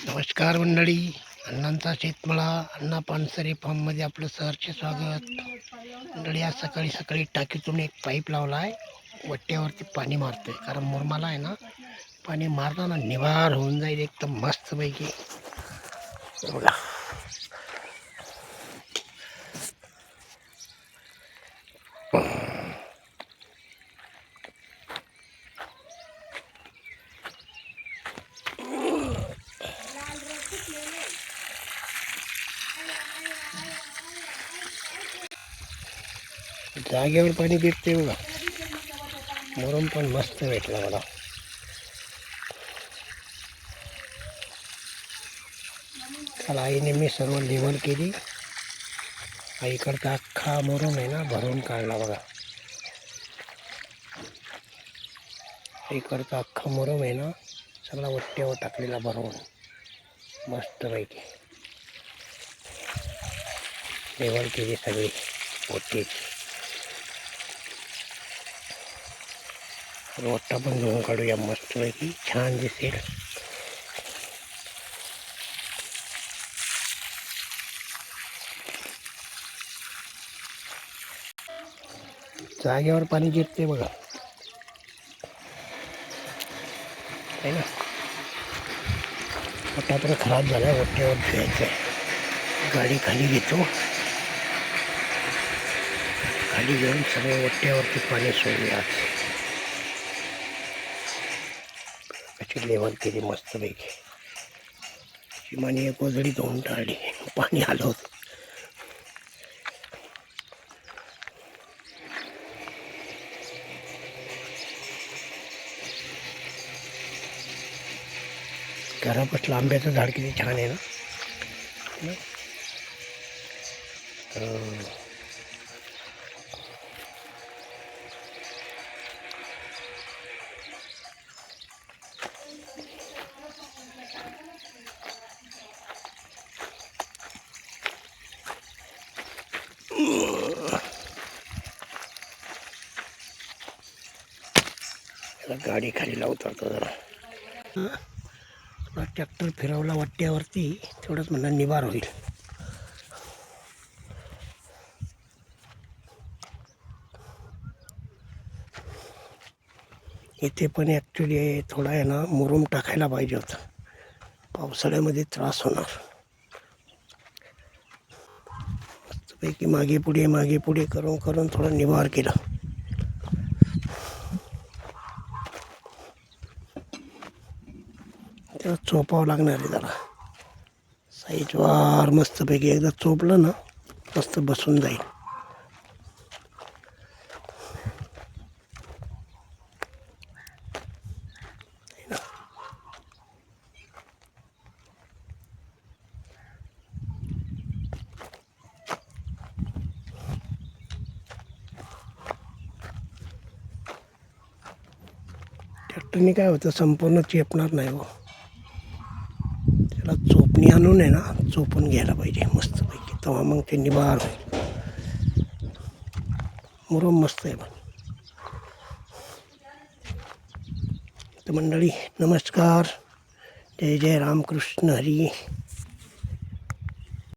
नमस्कार मंडळी. अण्णांचा शेतमळा अण्णा पानसरे फार्ममध्ये आपलं सहर्ष स्वागत. मंडळी, आज सकाळी सकाळी टाकीतून एक पाईप लावला आहे, वट्ट्यावरती पाणी मारतोय. कारण मुरमाला आहे ना, पाणी मारताना निवार होऊन जाईल एकदम मस्तपैकी. बघा, जागेवर पाणी भेटते बघा. मुरुम पण मस्त भेटला मला. काल आईने मी सर्व लेवल केली. आईकडचा अख्खा मुरुम आहे ना, भरून काढला बघा. आईकडचा अख्खा मुरुम आहे ना, सगळा वट्ट्यावर टाकलेला भरवून मस्तपैकी लेवल केली सगळी वट्टीची. वट्टा पण धुवून काढूया, मस्तपैकी छान दिसेल. जागेवर पाणी गिरते बघा, आहे ना. वट्टा पण खराब झाला, वट्ट्यावर धुवायचं आहे. गाडी खाली घेतो, खाली घेऊन सगळे वट्ट्यावरती पाणी सोडूया. कशी लेवल केली मस्तपैकी. चिमानी एक वजडी धुवून टाळली, पाणी आलं होतं. घरापासलं आंब्याचं झाड किती छान आहे ना. गाडी खाली लावतो आता जरा. ट्रॅक्टर फिरवला वट्ट्यावरती, तेवढंच म्हणणं निवार होईल. इथे पण ॲक्च्युली थोडा आहे ना, मुरुम टाकायला पाहिजे होता. पावसाळ्यामध्ये त्रास होणार. मस्तपैकी मागे पुढे करून करून थोडा निवार केला. त्याला चोपावं लागणार आहे जरा. साईजवार मस्तपैकी एकदा चोपलं ना, मस्त बसून जाईल. ट्रॅक्टरने काय होतं, संपूर्ण चेपणार नाही हो. त्याला चोपणी आणून आहे ना, चोपून घ्यायला पाहिजे मस्तपैकी, तेव्हा मग ते निबार होईल. मुरुम मस्त आहे पण. तर मंडळी, नमस्कार. जय जय रामकृष्ण हरी.